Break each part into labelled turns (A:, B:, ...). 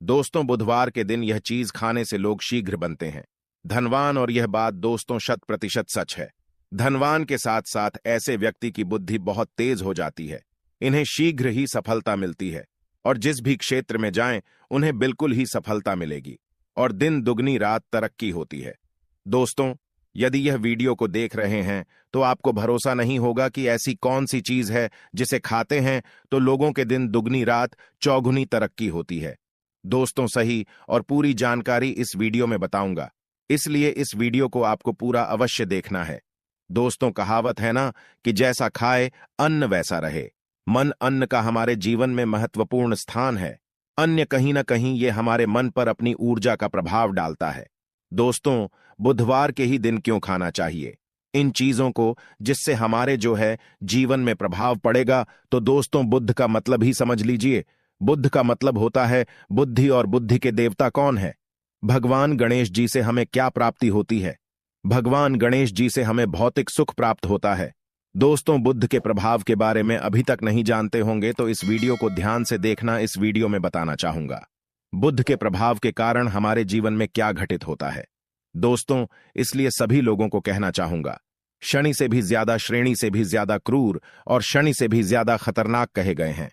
A: दोस्तों, बुधवार के दिन यह चीज खाने से लोग शीघ्र बनते हैं धनवान, और यह बात दोस्तों 100% सच है। धनवान के साथ साथ ऐसे व्यक्ति की बुद्धि बहुत तेज हो जाती है। इन्हें शीघ्र ही सफलता मिलती है और जिस भी क्षेत्र में जाएं उन्हें बिल्कुल ही सफलता मिलेगी और दिन दुगनी रात तरक्की होती है। दोस्तों, यदि यह वीडियो को देख रहे हैं तो आपको भरोसा नहीं होगा कि ऐसी कौन सी चीज है जिसे खाते हैं तो लोगों के दिन दुगनी रात चौगुनी तरक्की होती है। दोस्तों, सही और पूरी जानकारी इस वीडियो में बताऊंगा, इसलिए इस वीडियो को आपको पूरा अवश्य देखना है। दोस्तों, कहावत है ना कि जैसा खाए अन्न वैसा रहे। मन अन्न का हमारे जीवन में महत्वपूर्ण स्थान है। अन्य कहीं ना कहीं ये हमारे मन पर अपनी ऊर्जा का प्रभाव डालता है। दोस्तों, बुधवार के ही दिन क्यों खाना चाहिए इन चीजों को जिससे हमारे जो है जीवन में प्रभाव पड़ेगा? तो दोस्तों, बुध का मतलब ही समझ लीजिए। बुध का मतलब होता है बुद्धि, और बुद्धि के देवता कौन है? भगवान गणेश जी से हमें क्या प्राप्ति होती है? भगवान गणेश जी से हमें भौतिक सुख प्राप्त होता है। दोस्तों, बुध के प्रभाव के बारे में अभी तक नहीं जानते होंगे तो इस वीडियो को ध्यान से देखना। इस वीडियो में बताना चाहूंगा बुध के प्रभाव के कारण हमारे जीवन में क्या घटित होता है। दोस्तों, इसलिए सभी लोगों को कहना चाहूंगा, शनि से भी ज्यादा, श्रेणी से भी ज्यादा क्रूर और शनि से भी ज्यादा खतरनाक कहे गए हैं।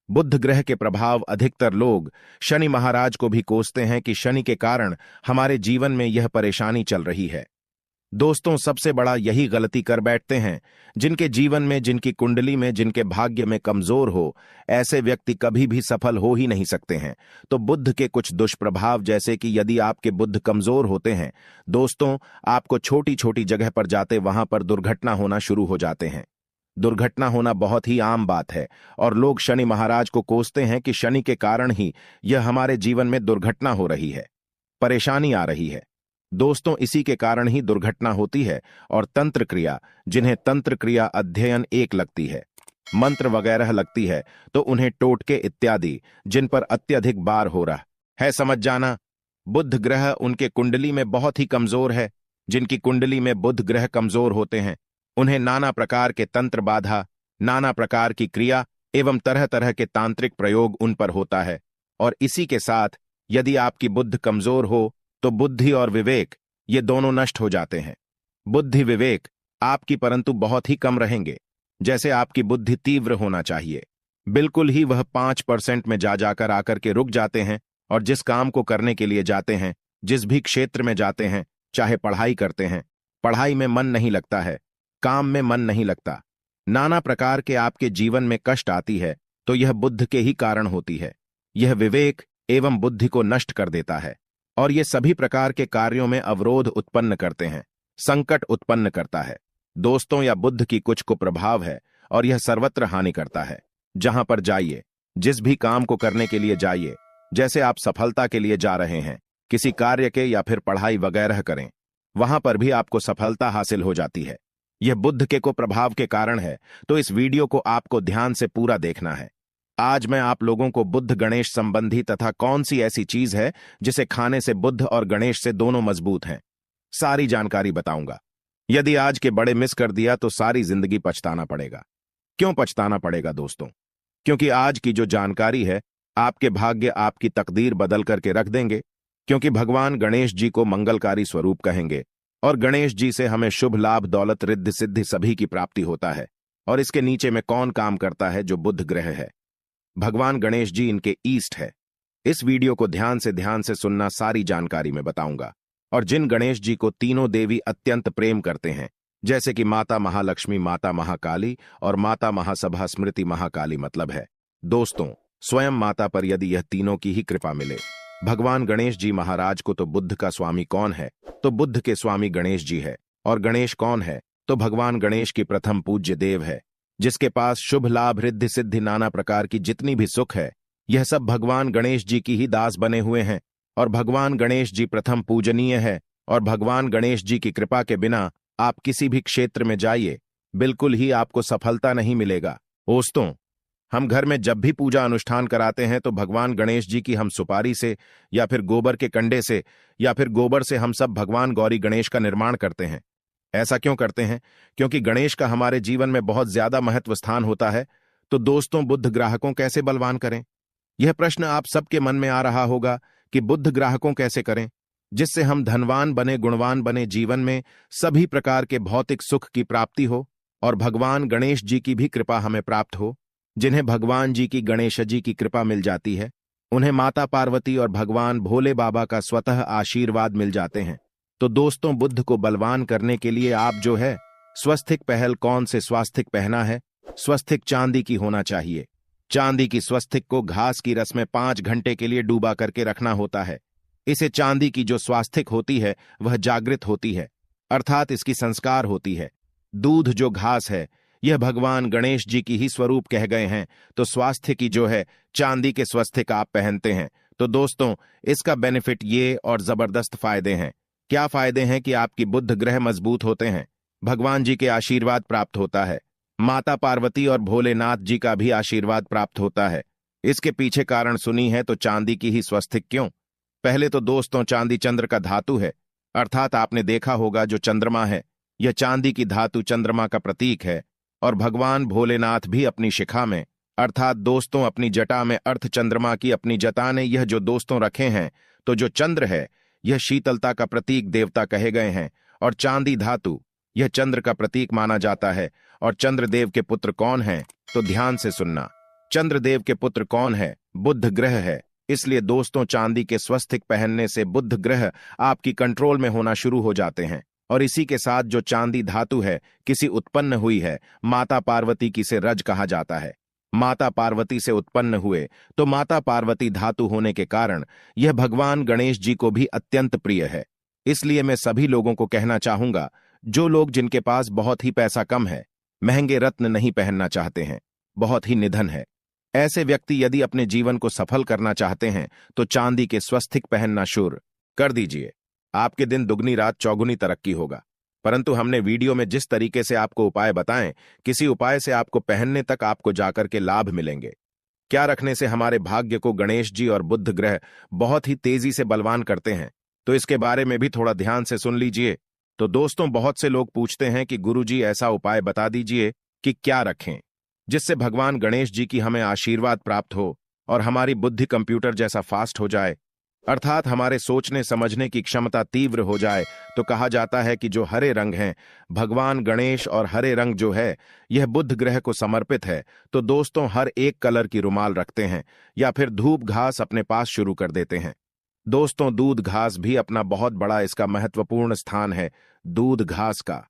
A: बुध ग्रह के प्रभाव अधिकतर लोग शनि महाराज को भी कोसते हैं कि शनि के कारण हमारे जीवन में यह परेशानी चल रही है। दोस्तों, सबसे बड़ा यही गलती कर बैठते हैं जिनके जीवन में, जिनकी कुंडली में, जिनके भाग्य में कमजोर हो, ऐसे व्यक्ति कभी भी सफल हो ही नहीं सकते हैं। तो बुध के कुछ दुष्प्रभाव, जैसे कि यदि आपके बुध कमजोर होते हैं दोस्तों, आपको छोटी छोटी जगह पर जाते वहां पर दुर्घटना होना शुरू हो जाते हैं। दुर्घटना होना बहुत ही आम बात है और लोग शनि महाराज को कोसते हैं कि शनि के कारण ही यह हमारे जीवन में दुर्घटना हो रही है, परेशानी आ रही है। दोस्तों, इसी के कारण ही दुर्घटना होती है। और तंत्र क्रिया, जिन्हें तंत्र क्रिया अध्ययन एक लगती है, मंत्र वगैरह लगती है, तो उन्हें टोटके इत्यादि जिन पर अत्यधिक बार हो रहा है, समझ जाना। बुध ग्रह उनके कुंडली में बहुत ही कमजोर है। जिनकी कुंडली में बुध ग्रह कमजोर होते हैं उन्हें नाना प्रकार के तंत्र बाधा, नाना प्रकार की क्रिया एवं तरह तरह के तांत्रिक प्रयोग उन पर होता है। और इसी के साथ यदि आपकी बुद्ध कमजोर हो तो बुद्धि और विवेक ये दोनों नष्ट हो जाते हैं। बुद्धि विवेक आपकी परंतु बहुत ही कम रहेंगे। जैसे आपकी बुद्धि तीव्र होना चाहिए, बिल्कुल ही वह 5% में जा जाकर आकर के रुक जाते हैं। और जिस काम को करने के लिए जाते हैं, जिस भी क्षेत्र में जाते हैं, चाहे पढ़ाई करते हैं, पढ़ाई में मन नहीं लगता है, काम में मन नहीं लगता, नाना प्रकार के आपके जीवन में कष्ट आती है, तो यह बुद्ध के ही कारण होती है। यह विवेक एवं बुद्धि को नष्ट कर देता है और ये सभी प्रकार के कार्यों में अवरोध उत्पन्न करते हैं, संकट उत्पन्न करता है। दोस्तों, यह बुद्ध की कुछ कुप्रभाव है और यह सर्वत्र हानि करता है। जहां पर जाइए, जिस भी काम को करने के लिए जाइए, जैसे आप सफलता के लिए जा रहे हैं, किसी कार्य के या फिर पढ़ाई वगैरह करें, वहां पर भी आपको सफलता हासिल हो जाती है। यह बुद्ध के कुप्रभाव के कारण है। तो इस वीडियो को आपको ध्यान से पूरा देखना है। आज मैं आप लोगों को बुध गणेश संबंधी तथा कौन सी ऐसी चीज है जिसे खाने से बुध और गणेश से दोनों मजबूत हैं, सारी जानकारी बताऊंगा। यदि आज के बड़े मिस कर दिया तो सारी जिंदगी पछताना पड़ेगा। क्यों पछताना पड़ेगा दोस्तों? क्योंकि आज की जो जानकारी है आपके भाग्य, आपकी तकदीर बदल करके रख देंगे। क्योंकि भगवान गणेश जी को मंगलकारी स्वरूप कहेंगे और गणेश जी से हमें शुभ लाभ, दौलत, रिद्धि सिद्धि सभी की प्राप्ति होता है। और इसके नीचे में कौन काम करता है? जो बुध ग्रह है, भगवान गणेश जी इनके ईस्ट है। इस वीडियो को ध्यान से सुनना, सारी जानकारी में बताऊंगा। और जिन गणेश जी को तीनों देवी अत्यंत प्रेम करते हैं, जैसे कि माता महालक्ष्मी, माता महाकाली और माता महासभा स्मृति महाकाली, मतलब है दोस्तों स्वयं माता पर यदि यह तीनों की ही कृपा मिले, भगवान गणेश जी महाराज को, तो बुद्ध का स्वामी कौन है? तो बुद्ध के स्वामी गणेश जी है। और गणेश कौन है? तो भगवान गणेश की प्रथम पूज्य देव है, जिसके पास शुभ लाभ, रिद्धि सिद्धि, नाना प्रकार की जितनी भी सुख है, यह सब भगवान गणेश जी की ही दास बने हुए हैं। और भगवान गणेश जी प्रथम पूजनीय है। और भगवान गणेश जी की कृपा के बिना आप किसी भी क्षेत्र में जाइए, बिल्कुल ही आपको सफलता नहीं मिलेगा। दोस्तों, हम घर में जब भी पूजा अनुष्ठान कराते हैं तो भगवान गणेश जी की हम सुपारी से या फिर गोबर के कंडे से या फिर गोबर से हम सब भगवान गौरी गणेश का निर्माण करते हैं। ऐसा क्यों करते हैं? क्योंकि गणेश का हमारे जीवन में बहुत ज्यादा महत्व स्थान होता है। तो दोस्तों, बुद्ध ग्राहकों कैसे बलवान करें? यह प्रश्न आप सबके मन में आ रहा होगा कि बुद्ध ग्राहकों कैसे करें जिससे हम धनवान बने, गुणवान बने, जीवन में सभी प्रकार के भौतिक सुख की प्राप्ति हो और भगवान गणेश जी की भी कृपा हमें प्राप्त हो। जिन्हें भगवान जी की, गणेश जी की कृपा मिल जाती है, उन्हें माता पार्वती और भगवान भोले बाबा का स्वतः आशीर्वाद मिल जाते हैं। तो दोस्तों, बुद्ध को बलवान करने के लिए आप जो है स्वस्तिक पहल कौन से स्वास्तिक पहना है? स्वस्तिक चांदी की होना चाहिए। चांदी की स्वस्तिक को घास की रस में 5 घंटे के लिए डूबा करके रखना होता है। इसे चांदी की जो स्वास्तिक होती है वह जागृत होती है, अर्थात इसकी संस्कार होती है। दूध जो घास है यह भगवान गणेश जी की ही स्वरूप कह गए हैं, तो स्वास्थ्य की जो है चांदी के स्वस्तिक आप पहनते हैं। तो दोस्तों, इसका बेनिफिट ये और जबरदस्त फायदे हैं। क्या फायदे हैं कि आपकी बुद्ध ग्रह मजबूत होते हैं, भगवान जी के आशीर्वाद प्राप्त होता है, माता पार्वती और भोलेनाथ जी का भी आशीर्वाद प्राप्त होता है। इसके पीछे कारण सुनी है तो चांदी की ही स्वस्तिक क्यों? पहले तो दोस्तों, चांदी चंद्र का धातु है, अर्थात आपने देखा होगा जो चंद्रमा है यह चांदी की धातु चंद्रमा का प्रतीक है। और भगवान भोलेनाथ भी अपनी शिखा में, अर्थात दोस्तों अपनी जटा में, अर्थ चंद्रमा की अपनी जटा ने यह जो दोस्तों रखे हैं, तो जो चंद्र है यह शीतलता का प्रतीक देवता कहे गए हैं और चांदी धातु यह चंद्र का प्रतीक माना जाता है। और चंद्रदेव के पुत्र कौन हैं? तो ध्यान से सुनना, चंद्रदेव के पुत्र कौन है? बुद्ध ग्रह है। इसलिए दोस्तों, चांदी के स्वस्तिक पहनने से बुद्ध ग्रह आपकी कंट्रोल में होना शुरू हो जाते हैं। और इसी के साथ जो चांदी धातु है किसी उत्पन्न हुई है, माता पार्वती की से रज कहा जाता है। माता पार्वती से उत्पन्न हुए तो माता पार्वती धातु होने के कारण यह भगवान गणेश जी को भी अत्यंत प्रिय है। इसलिए मैं सभी लोगों को कहना चाहूंगा, जो लोग जिनके पास बहुत ही पैसा कम है, महंगे रत्न नहीं पहनना चाहते हैं, बहुत ही निधन है, ऐसे व्यक्ति यदि अपने जीवन को सफल करना चाहते हैं तो चांदी के स्वस्तिक पहनना शुरू कर दीजिए। आपके दिन दुगनी रात चौगुनी तरक्की होगा। परंतु हमने वीडियो में जिस तरीके से आपको उपाय बताएं, किसी उपाय से आपको पहनने तक आपको जाकर के लाभ मिलेंगे। क्या रखने से हमारे भाग्य को गणेश जी और बुद्ध ग्रह बहुत ही तेजी से बलवान करते हैं, तो इसके बारे में भी थोड़ा ध्यान से सुन लीजिए। तो दोस्तों, बहुत से लोग पूछते हैं कि गुरुजी ऐसा उपाय बता दीजिए कि क्या रखें जिससे भगवान गणेश जी की हमें आशीर्वाद प्राप्त हो और हमारी बुद्धि कंप्यूटर जैसा फास्ट हो जाए, अर्थात हमारे सोचने समझने की क्षमता तीव्र हो जाए। तो कहा जाता है कि जो हरे रंग हैं, भगवान गणेश और हरे रंग जो है यह बुद्ध ग्रह को समर्पित है। तो दोस्तों, हर एक कलर की रुमाल रखते हैं या फिर धूप घास अपने पास शुरू कर देते हैं। दोस्तों, दूध घास भी अपना बहुत बड़ा इसका महत्वपूर्ण स्थान है। दूध घास का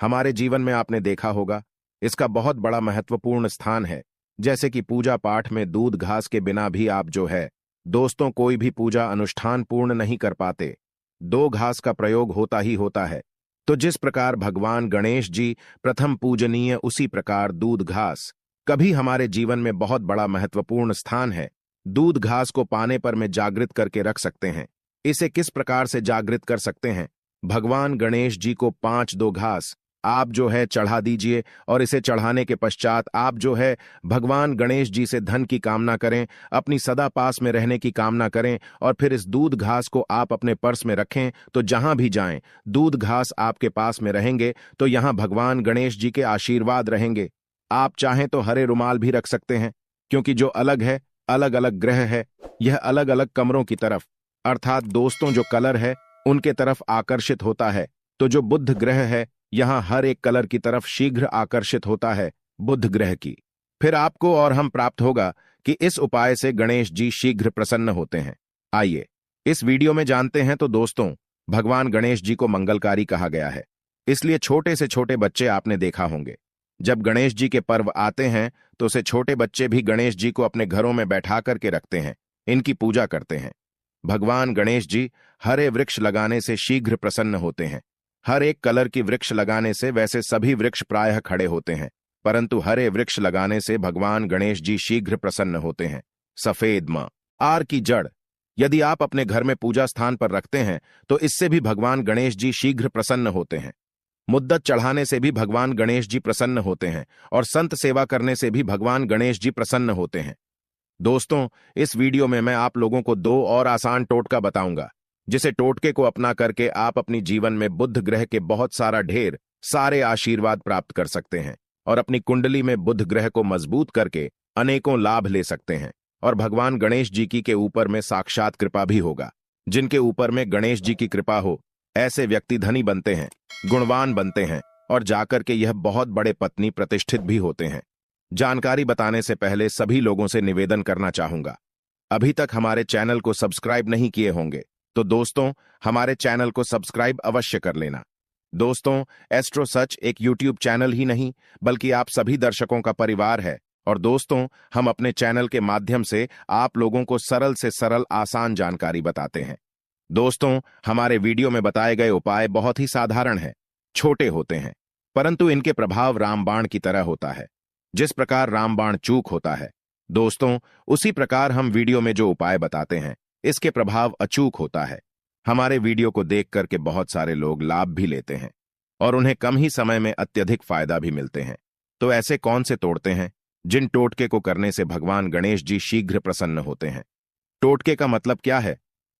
A: हमारे जीवन में आपने देखा होगा, इसका बहुत बड़ा महत्वपूर्ण स्थान है। जैसे कि पूजा पाठ में दूध घास के बिना भी आप जो है दोस्तों कोई भी पूजा अनुष्ठान पूर्ण नहीं कर पाते। 2 घास का प्रयोग होता ही होता है। तो जिस प्रकार भगवान गणेश जी प्रथम पूजनीय, उसी प्रकार दूध घास कभी हमारे जीवन में बहुत बड़ा महत्वपूर्ण स्थान है। दूध घास को पाने पर में जागृत करके रख सकते हैं। इसे किस प्रकार से जागृत कर सकते हैं? भगवान गणेश जी को 5 घास आप जो है चढ़ा दीजिए और इसे चढ़ाने के पश्चात आप जो है भगवान गणेश जी से धन की कामना करें, अपनी सदा पास में रहने की कामना करें और फिर इस दूध घास को आप अपने पर्स में रखें। तो जहां भी जाएं, दूध घास आपके पास में रहेंगे तो यहां भगवान गणेश जी के आशीर्वाद रहेंगे। आप चाहें तो हरे रुमाल भी रख सकते हैं, क्योंकि जो अलग है, अलग अलग ग्रह है, यह अलग अलग कमरों की तरफ, अर्थात दोस्तों जो कलर है उनके तरफ आकर्षित होता है। तो जो बुद्ध ग्रह है यहां हर एक कलर की तरफ शीघ्र आकर्षित होता है बुद्ध ग्रह की। फिर आपको और हम प्राप्त होगा कि इस उपाय से गणेश जी शीघ्र प्रसन्न होते हैं। आइए इस वीडियो में जानते हैं। तो दोस्तों, भगवान गणेश जी को मंगलकारी कहा गया है, इसलिए छोटे से छोटे बच्चे आपने देखा होंगे, जब गणेश जी के पर्व आते हैं तो उसे छोटे बच्चे भी गणेश जी को अपने घरों में बैठा करके रखते हैं, इनकी पूजा करते हैं। भगवान गणेश जी हरे वृक्ष लगाने से शीघ्र प्रसन्न होते हैं। हर एक कलर की वृक्ष लगाने से वैसे सभी वृक्ष प्रायः खड़े होते हैं, परंतु हरे वृक्ष लगाने से भगवान गणेश जी शीघ्र प्रसन्न होते हैं। सफेद म आर की जड़ यदि आप अपने घर में पूजा स्थान पर रखते हैं तो इससे भी भगवान गणेश जी शीघ्र प्रसन्न होते हैं। मुद्दत चढ़ाने से भी भगवान गणेश जी प्रसन्न होते हैं और संत सेवा करने से भी भगवान गणेश जी प्रसन्न होते हैं। दोस्तों, इस वीडियो में मैं आप लोगों को 2 और आसान टोटका बताऊंगा, जिसे टोटके को अपना करके आप अपनी जीवन में बुध ग्रह के बहुत ढेर सारे आशीर्वाद प्राप्त कर सकते हैं और अपनी कुंडली में बुध ग्रह को मजबूत करके अनेकों लाभ ले सकते हैं। और भगवान गणेश जी की के ऊपर में साक्षात कृपा भी होगा। जिनके ऊपर में गणेश जी की कृपा हो, ऐसे व्यक्ति धनी बनते हैं, गुणवान बनते हैं और जाकर के यह बहुत बड़े पत्नी प्रतिष्ठित भी होते हैं। जानकारी बताने से पहले सभी लोगों से निवेदन करना चाहूंगा, अभी तक हमारे चैनल को सब्सक्राइब नहीं किए होंगे तो दोस्तों हमारे चैनल को सब्सक्राइब अवश्य कर लेना। दोस्तों, एस्ट्रो सच एक यूट्यूब चैनल ही नहीं बल्कि आप सभी दर्शकों का परिवार है और दोस्तों हम अपने चैनल के माध्यम से आप लोगों को सरल से सरल आसान जानकारी बताते हैं। दोस्तों, हमारे वीडियो में बताए गए उपाय बहुत ही साधारण हैं, छोटे होते हैं, परंतु इनके प्रभाव रामबाण की तरह होता है। जिस प्रकार रामबाण चूक होता है दोस्तों, उसी प्रकार हम वीडियो में जो उपाय बताते हैं इसके प्रभाव अचूक होता है। हमारे वीडियो को देख करके बहुत सारे लोग लाभ भी लेते हैं और उन्हें कम ही समय में अत्यधिक फायदा भी मिलते हैं। तो ऐसे कौन से तोड़ते हैं जिन टोटके को करने से भगवान गणेश जी शीघ्र प्रसन्न होते हैं? टोटके का मतलब क्या है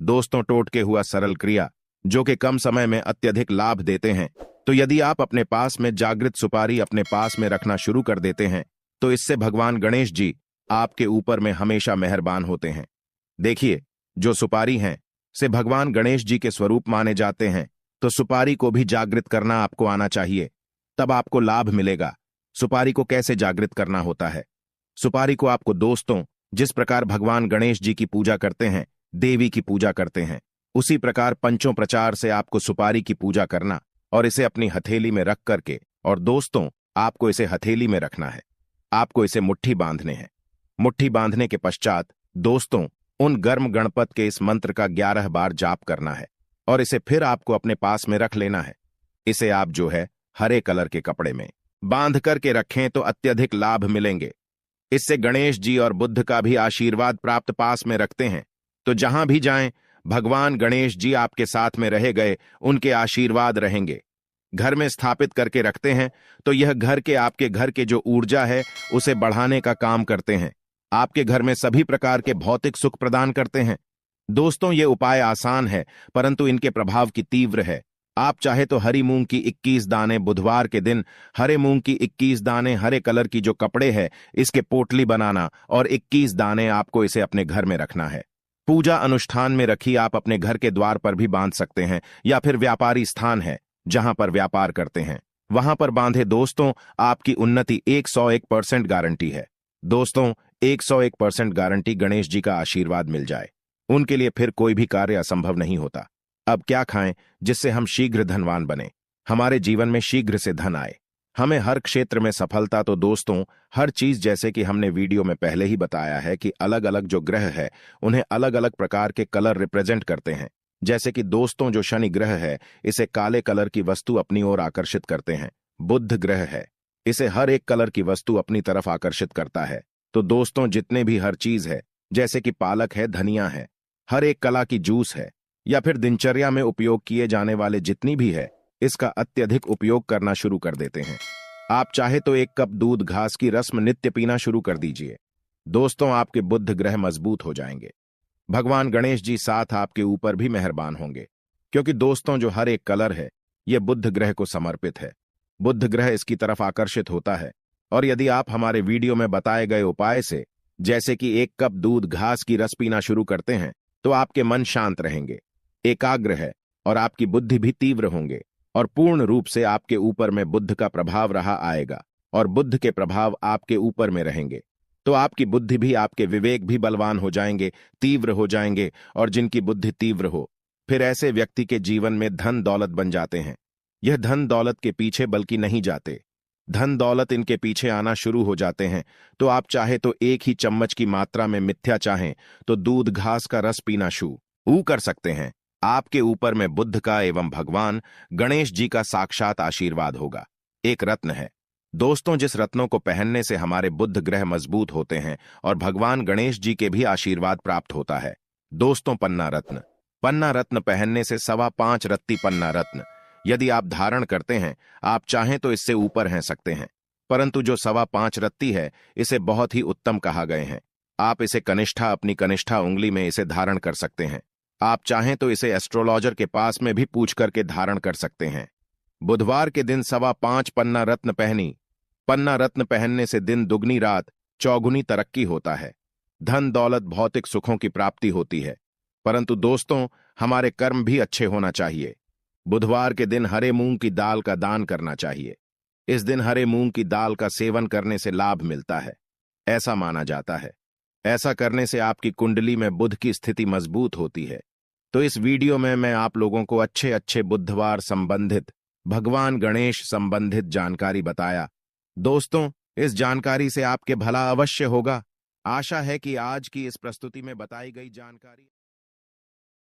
A: दोस्तों? टोटके हुआ सरल क्रिया जो कि कम समय में अत्यधिक लाभ देते हैं। तो यदि आप अपने पास में जागृत सुपारी अपने पास में रखना शुरू कर देते हैं तो इससे भगवान गणेश जी आपके ऊपर में हमेशा मेहरबान होते हैं। देखिए, जो सुपारी हैं से भगवान गणेश जी के स्वरूप माने जाते हैं, तो सुपारी को भी जागृत करना आपको आना चाहिए, तब आपको लाभ मिलेगा। सुपारी को कैसे जागृत करना होता है? सुपारी को आपको दोस्तों जिस प्रकार भगवान गणेश जी की पूजा करते हैं, देवी की पूजा करते हैं, उसी प्रकार पंचों प्रचार से आपको सुपारी की पूजा करना और इसे अपनी हथेली में रख करके, और दोस्तों आपको इसे हथेली में रखना है, आपको इसे मुट्ठी बांधने हैं। मुट्ठी बांधने के पश्चात दोस्तों उन गर्म गणपत के इस मंत्र का 11 बार जाप करना है और इसे फिर आपको अपने पास में रख लेना है। इसे आप जो है हरे कलर के कपड़े में बांध करके रखें तो अत्यधिक लाभ मिलेंगे। इससे गणेश जी और बुद्ध का भी आशीर्वाद प्राप्त पास में रखते हैं, तो जहां भी जाएं भगवान गणेश जी आपके साथ में रहे गए, उनके आशीर्वाद रहेंगे। घर में स्थापित करके रखते हैं तो यह घर के आपके घर के जो ऊर्जा है उसे बढ़ाने का काम करते हैं, आपके घर में सभी प्रकार के भौतिक सुख प्रदान करते हैं। दोस्तों, ये उपाय आसान है परंतु इनके प्रभाव की तीव्र है। आप चाहे तो हरी मूंग की 21 दाने बुधवार के दिन हरे मूंग की 21 दाने हरे कलर की जो कपड़े है इसके पोटली बनाना और 21 दाने आपको इसे अपने घर में रखना है। पूजा अनुष्ठान में रखी आप अपने घर के द्वार पर भी बांध सकते हैं या फिर व्यापारी स्थान है जहां पर व्यापार करते हैं वहां पर बांधे। दोस्तों, आपकी उन्नति 101% गारंटी है। दोस्तों, 101% गारंटी गणेश जी का आशीर्वाद मिल जाए, उनके लिए फिर कोई भी कार्य असंभव नहीं होता। अब क्या खाएं जिससे हम शीघ्र धनवान बने, हमारे जीवन में शीघ्र से धन आए, हमें हर क्षेत्र में सफलता? तो दोस्तों हर चीज जैसे कि हमने वीडियो में पहले ही बताया है कि अलग अलग जो ग्रह है उन्हें अलग अलग प्रकार के कलर रिप्रेजेंट करते हैं। जैसे कि दोस्तों जो शनि ग्रह है इसे काले कलर की वस्तु अपनी ओर आकर्षित करते हैं। बुध ग्रह है, इसे हर एक कलर की वस्तु अपनी तरफ आकर्षित करता है। तो दोस्तों जितने भी हर चीज है जैसे कि पालक है, धनिया है, हर एक कला की जूस है या फिर दिनचर्या में उपयोग किए जाने वाले जितनी भी है इसका अत्यधिक उपयोग करना शुरू कर देते हैं। आप चाहे तो 1 कप दूध घास की रस्म नित्य पीना शुरू कर दीजिए। दोस्तों, आपके बुध ग्रह मजबूत हो जाएंगे, भगवान गणेश जी साथ आपके ऊपर भी मेहरबान होंगे, क्योंकि दोस्तों जो हर एक कलर है यह बुध ग्रह को समर्पित है। बुध ग्रह इसकी तरफ आकर्षित होता है और यदि आप हमारे वीडियो में बताए गए उपाय से जैसे कि 1 कप दूध घास की रस पीना शुरू करते हैं तो आपके मन शांत रहेंगे, एकाग्र है और आपकी बुद्धि भी तीव्र होंगे और पूर्ण रूप से आपके ऊपर में बुद्ध का प्रभाव रहा आएगा और बुद्ध के प्रभाव आपके ऊपर में रहेंगे। तो आपकी बुद्धि भी, आपके विवेक भी बलवान हो जाएंगे, तीव्र हो जाएंगे। और जिनकी बुद्धि तीव्र हो फिर ऐसे व्यक्ति के जीवन में धन दौलत बन जाते हैं। यह धन दौलत के पीछे बल्कि नहीं जाते, धन दौलत इनके पीछे आना शुरू हो जाते हैं। तो आप चाहे तो 1 ही चम्मच की मात्रा में मिथ्या चाहें तो दूध घास का रस पीना शुरू कर सकते हैं। आपके ऊपर में बुद्ध का एवं भगवान गणेश जी का साक्षात आशीर्वाद होगा। एक रत्न है दोस्तों, जिस रत्नों को पहनने से हमारे बुद्ध ग्रह मजबूत होते हैं और भगवान गणेश जी के भी आशीर्वाद प्राप्त होता है। दोस्तों, पन्ना रत्न। पन्ना रत्न पहनने से 5.25 रत्ती पन्ना रत्न यदि आप धारण करते हैं, आप चाहें तो इससे ऊपर हैं सकते हैं, परंतु जो 5.25 रत्ती है इसे बहुत ही उत्तम कहा गए हैं। आप इसे कनिष्ठा, अपनी कनिष्ठा उंगली में इसे धारण कर सकते हैं। आप चाहें तो इसे एस्ट्रोलॉजर के पास में भी पूछ करके धारण कर सकते हैं। बुधवार के दिन 5.25 पन्ना रत्न पहनी। पन्ना रत्न पहनने से दिन दुगनी रात चौगुनी तरक्की होता है। धन दौलत भौतिक सुखों की प्राप्ति होती है, परंतु दोस्तों हमारे कर्म भी अच्छे होना चाहिए। बुधवार के दिन हरे मूंग की दाल का दान करना चाहिए। इस दिन हरे मूंग की दाल का सेवन करने से लाभ मिलता है, ऐसा माना जाता है। ऐसा करने से आपकी कुंडली में बुध की स्थिति मजबूत होती है। तो इस वीडियो में मैं आप लोगों को अच्छे अच्छे बुधवार संबंधित, भगवान गणेश संबंधित जानकारी बताया। दोस्तों, इस जानकारी से आपके भला अवश्य होगा। आशा है कि आज की इस प्रस्तुति में बताई गई जानकारी